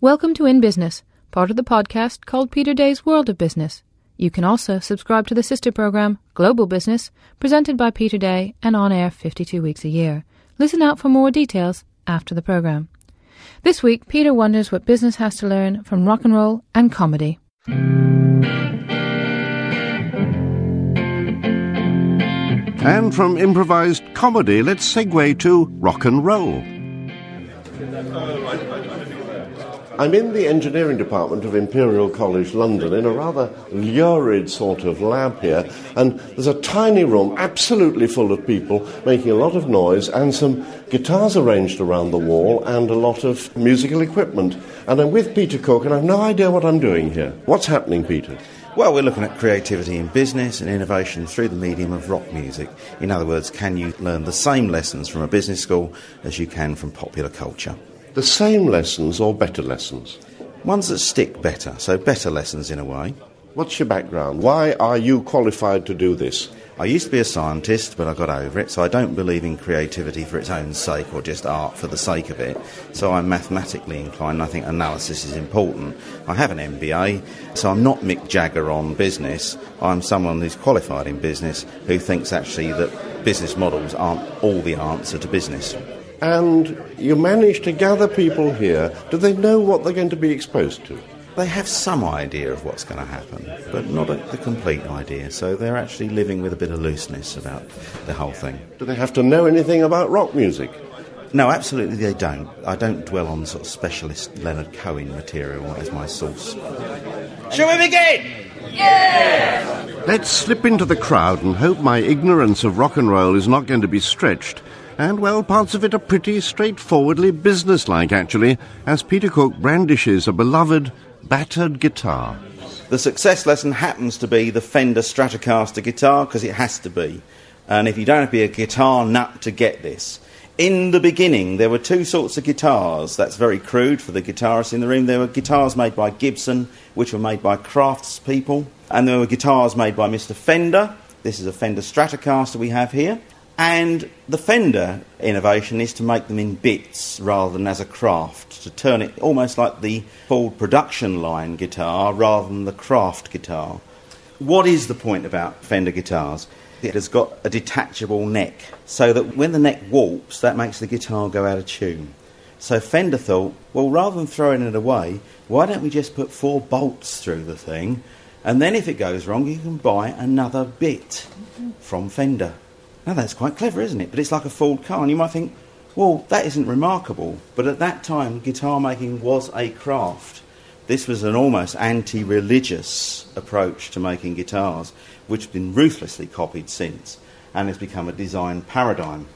Welcome to In Business, part of the podcast called Peter Day's World of Business. You can also subscribe to the sister program, Global Business, presented by Peter Day and on air 52 weeks a year. Listen out for more details after the program. This week, Peter wonders what business has to learn from rock and roll and comedy. And from improvised comedy, let's segue to rock and roll. I'm in the engineering department of Imperial College London in a rather lurid sort of lab here, and there's a tiny room absolutely full of people making a lot of noise and some guitars arranged around the wall and a lot of musical equipment. And I'm with Peter Cook and I've no idea what I'm doing here. What's happening, Peter? Well, we're looking at creativity in business and innovation through the medium of rock music. In other words, can you learn the same lessons from a business school as you can from popular culture? The same lessons or better lessons? Ones that stick better, so better lessons in a way. What's your background? Why are you qualified to do this? I used to be a scientist, but I got over it, so I don't believe in creativity for its own sake or just art for the sake of it. So I'm mathematically inclined. I think analysis is important. I have an MBA, so I'm not Mick Jagger on business. I'm someone who's qualified in business who thinks actually that business models aren't all the answer to business. And you manage to gather people here. Do they know what they're going to be exposed to? They have some idea of what's going to happen, but not the complete idea. So they're actually living with a bit of looseness about the whole thing. Do they have to know anything about rock music? No, absolutely they don't. I don't dwell on sort of specialist Leonard Cohen material as my source. Shall we begin? Yes! Let's slip into the crowd and hope my ignorance of rock and roll is not going to be stretched. And, well, parts of it are pretty straightforwardly businesslike, actually, as Peter Cook brandishes a beloved, battered guitar. The success lesson happens to be the Fender Stratocaster guitar, because it has to be. And if you don't have to be a guitar nut to get this. In the beginning, there were two sorts of guitars. That's very crude for the guitarists in the room. There were guitars made by Gibson, which were made by craftspeople. And there were guitars made by Mr. Fender. This is a Fender Stratocaster we have here. And the Fender innovation is to make them in bits rather than as a craft, to turn it almost like the Ford production line guitar rather than the craft guitar. What is the point about Fender guitars? It has got a detachable neck, so that when the neck warps, that makes the guitar go out of tune. So Fender thought, well, rather than throwing it away, why don't we just put 4 bolts through the thing, and then if it goes wrong, you can buy another bit from Fender. Now, that's quite clever, isn't it? But it's like a Ford car, and you might think, well, that isn't remarkable. But at that time, guitar making was a craft. This was an almost anti-religious approach to making guitars, which has been ruthlessly copied since, and has become a design paradigm.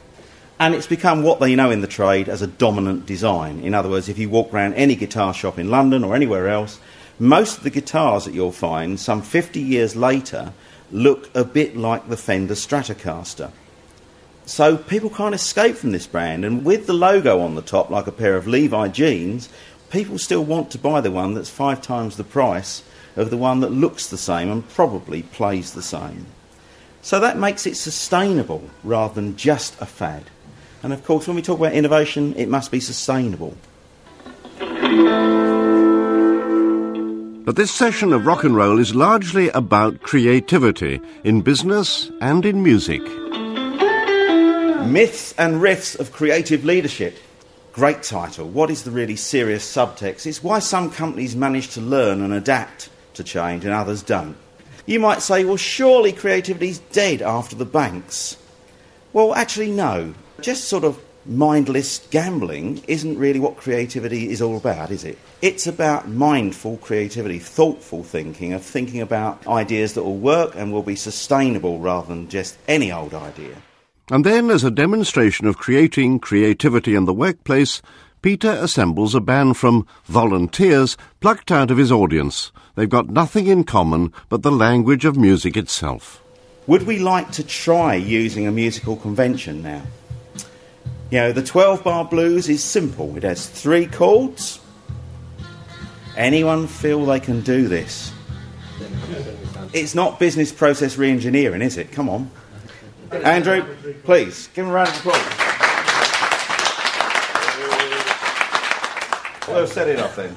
And it's become what they know in the trade as a dominant design. In other words, if you walk around any guitar shop in London or anywhere else, most of the guitars that you'll find, some 50 years later, look a bit like the Fender Stratocaster. So people can't escape from this brand, and with the logo on the top, like a pair of Levi jeans, people still want to buy the one that's 5 times the price of the one that looks the same and probably plays the same. So that makes it sustainable rather than just a fad. And of course, when we talk about innovation, it must be sustainable. But this session of rock and roll is largely about creativity in business and in music. Myths and Riffs of Creative Leadership. Great title. What is the really serious subtext? It's why some companies manage to learn and adapt to change and others don't. You might say, well, surely creativity's dead after the banks. Well, actually, no. Just sort of mindless gambling isn't really what creativity is all about, is it? It's about mindful creativity, thoughtful thinking, of thinking about ideas that will work and will be sustainable rather than just any old idea. And then, as a demonstration of creating creativity in the workplace, Peter assembles a band from volunteers plucked out of his audience. They've got nothing in common but the language of music itself. Would we like to try using a musical convention now? You know, the 12-bar blues is simple. It has 3 chords. Anyone feel they can do this? It's not business process re-engineering, is it? Come on. Andrew, please, give him a round of applause. We'll set it off then.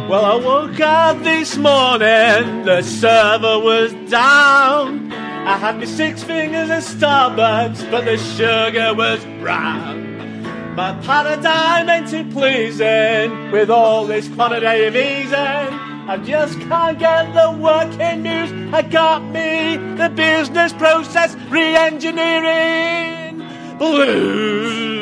Well, I woke up this morning, the server was down. I had my 6 fingers of Starbucks, but the sugar was brown. My paradigm ain't too pleasing, with all this quantitative easing. I just can't get the working news. I got me the business process re-engineering blues.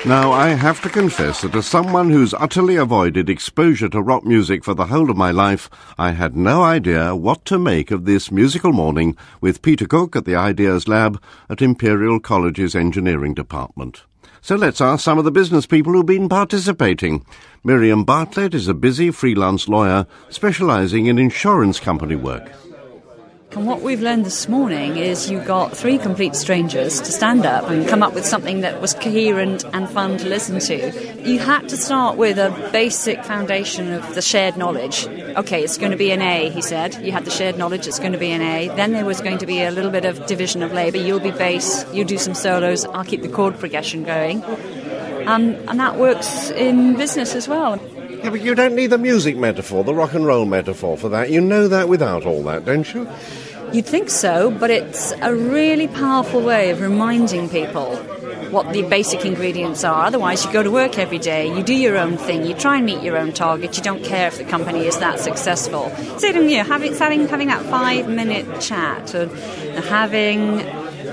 Now, I have to confess that as someone who's utterly avoided exposure to rock music for the whole of my life, I had no idea what to make of this musical morning with Peter Cook at the Ideas Lab at Imperial College's Engineering Department. So let's ask some of the business people who've been participating. Miriam Bartlett is a busy freelance lawyer specialising in insurance company work. And what we've learned this morning is you got 3 complete strangers to stand up and come up with something that was coherent and fun to listen to. You had to start with a basic foundation of the shared knowledge. Okay, it's going to be an A, he said. You had the shared knowledge, it's going to be an A. Then there was going to be a little bit of division of labour. You'll be bass, you do some solos, I'll keep the chord progression going. And that works in business as well. Yeah, but you don't need the music metaphor, the rock and roll metaphor for that. You know that without all that, don't you? You'd think so, but it's a really powerful way of reminding people what the basic ingredients are. Otherwise, you go to work every day, you do your own thing, you try and meet your own target, you don't care if the company is that successful. So, having that 5-minute chat and having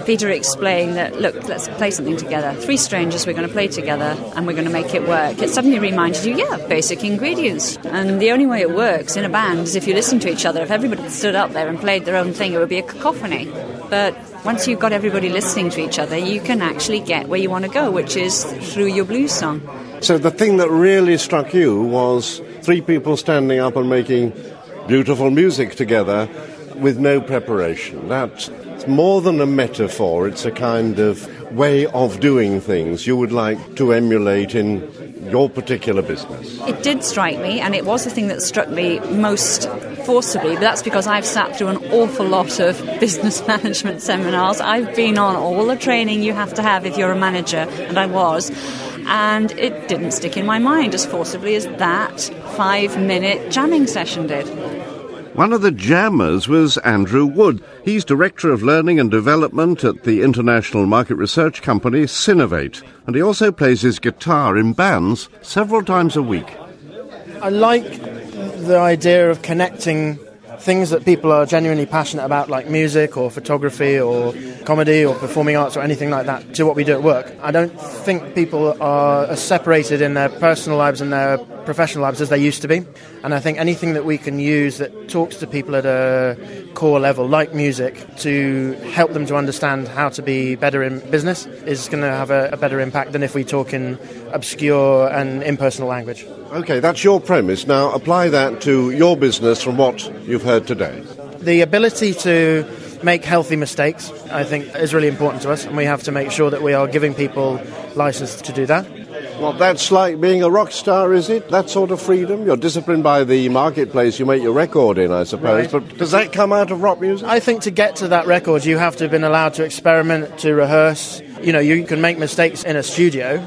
Peter explained that, look, let's play something together. 3 strangers, we're going to play together and we're going to make it work. It suddenly reminded you, basic ingredients. And the only way it works in a band is if you listen to each other. If everybody stood up there and played their own thing, it would be a cacophony. But once you've got everybody listening to each other, you can actually get where you want to go, which is through your blues song. So the thing that really struck you was 3 people standing up and making beautiful music together with no preparation. That's more than a metaphor, it's a kind of way of doing things you would like to emulate in your particular business. It did strike me, and it was the thing that struck me most forcibly, but that's because I've sat through an awful lot of business management seminars. I've been on all the training you have to have if you're a manager, and I was, and it didn't stick in my mind as forcibly as that 5-minute jamming session did. One of the jammers was Andrew Wood. He's Director of Learning and Development at the international market research company Synovate, and he also plays his guitar in bands several times a week. I like the idea of connecting things that people are genuinely passionate about, like music or photography or comedy or performing arts or anything like that, to what we do at work. I don't think people are as separated in their personal lives and their professional lives as they used to be. And I think anything that we can use that talks to people at a core level, like music, to help them to understand how to be better in business is going to have a better impact than if we talk in obscure and impersonal language. OK, that's your premise. Now apply that to your business from what you've heard today. The ability to make healthy mistakes, I think, is really important to us, and we have to make sure that we are giving people license to do that. Well, that's like being a rock star, is it? That sort of freedom? You're disciplined by the marketplace you make your record in, I suppose. Right. But does that come out of rock music? I think to get to that record, you have to have been allowed to experiment, to rehearse. You can make mistakes in a studio.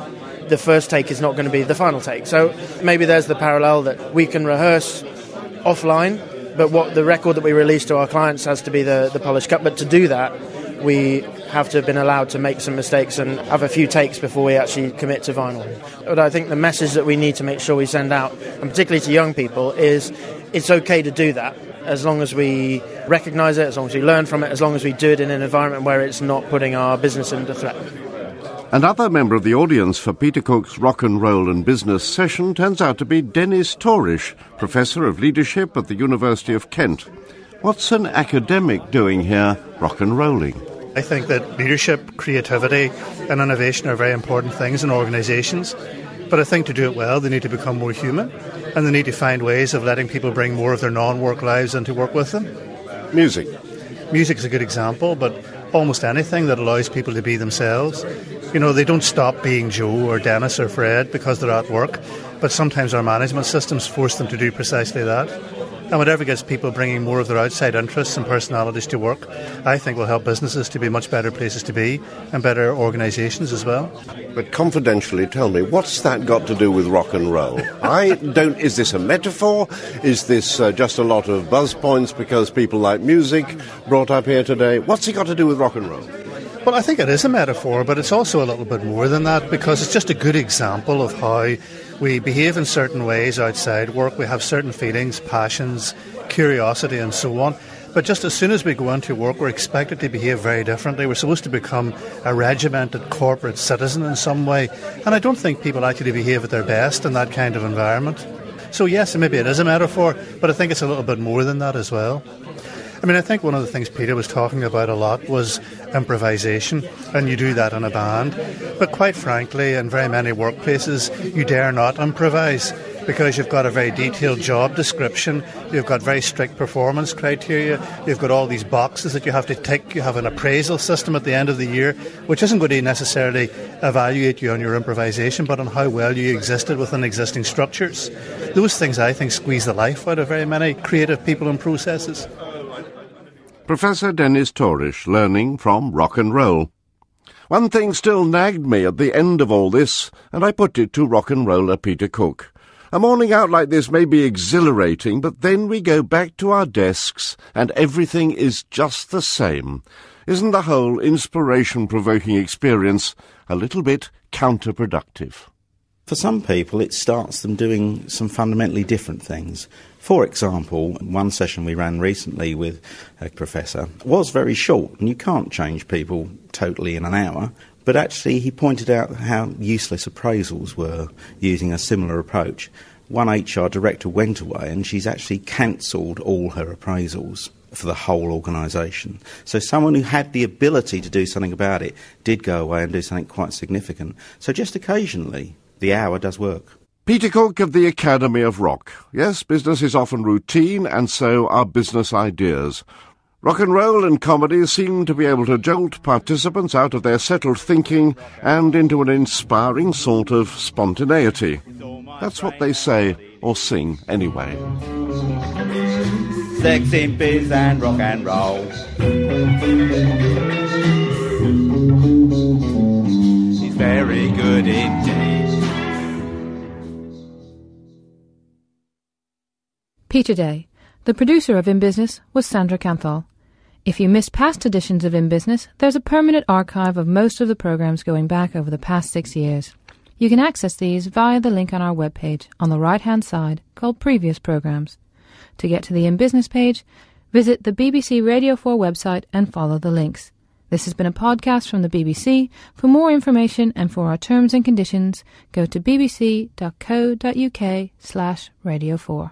The first take is not going to be the final take. So maybe there's the parallel that we can rehearse offline, but what the record that we release to our clients has to be the polished cut. But to do that, we have to have been allowed to make some mistakes and have a few takes before we actually commit to vinyl. But I think the message that we need to make sure we send out, and particularly to young people, is it's okay to do that as long as we recognise it, as long as we learn from it, as long as we do it in an environment where it's not putting our business into threat. Another member of the audience for Peter Cook's Rock and Roll and Business session turns out to be Dennis Torish, Professor of Leadership at the University of Kent. What's an academic doing here, rock and rolling? I think that leadership, creativity and innovation are very important things in organisations. But I think to do it well, they need to become more human, and they need to find ways of letting people bring more of their non-work lives into work with them. Music. Music is a good example, but almost anything that allows people to be themselves. They don't stop being Joe or Dennis or Fred because they're at work, but sometimes our management systems force them to do precisely that. And whatever gets people bringing more of their outside interests and personalities to work, I think will help businesses to be much better places to be and better organisations as well. But confidentially, tell me, what's that got to do with rock and roll? Is this a metaphor? Is this just a lot of buzz points because people like music brought up here today? What's it got to do with rock and roll? Well, I think it is a metaphor, but it's also a little bit more than that, because it's just a good example of how we behave in certain ways outside work. We have certain feelings, passions, curiosity and so on. But just as soon as we go into work, we're expected to behave very differently. We're supposed to become a regimented corporate citizen in some way. And I don't think people actually behave at their best in that kind of environment. So yes, maybe it is a metaphor, but I think it's a little bit more than that as well. I mean, I think one of the things Peter was talking about a lot was improvisation, and you do that in a band. But quite frankly, in very many workplaces, you dare not improvise because you've got a very detailed job description, you've got very strict performance criteria, you've got all these boxes that you have to tick, you have an appraisal system at the end of the year, which isn't going to necessarily evaluate you on your improvisation, but on how well you existed within existing structures. Those things, I think, squeeze the life out of very many creative people and processes. Professor Dennis Torish, learning from rock and roll. One thing still nagged me at the end of all this, and I put it to rock and roller Peter Cook. A morning out like this may be exhilarating, but then we go back to our desks and everything is just the same. Isn't the whole inspiration-provoking experience a little bit counterproductive? For some people, it starts them doing some fundamentally different things. For example, one session we ran recently with a professor was very short, and you can't change people totally in an hour, but actually he pointed out how useless appraisals were using a similar approach. One HR director went away and she's actually cancelled all her appraisals for the whole organisation. So someone who had the ability to do something about it did go away and do something quite significant. So just occasionally, the hour does work. Peter Cook of the Academy of Rock. Yes, business is often routine, and so are business ideas. Rock and roll and comedy seem to be able to jolt participants out of their settled thinking and into an inspiring sort of spontaneity. That's what they say, or sing anyway. Sex in biz and rock and roll. He's very good indeed. Peter Day. The producer of In Business was Sandra Canthal. If you missed past editions of In Business, there's a permanent archive of most of the programmes going back over the past 6 years. You can access these via the link on our webpage on the right-hand side called Previous Programmes. To get to the In Business page, visit the BBC Radio 4 website and follow the links. This has been a podcast from the BBC. For more information and for our terms and conditions, go to bbc.co.uk/radio4.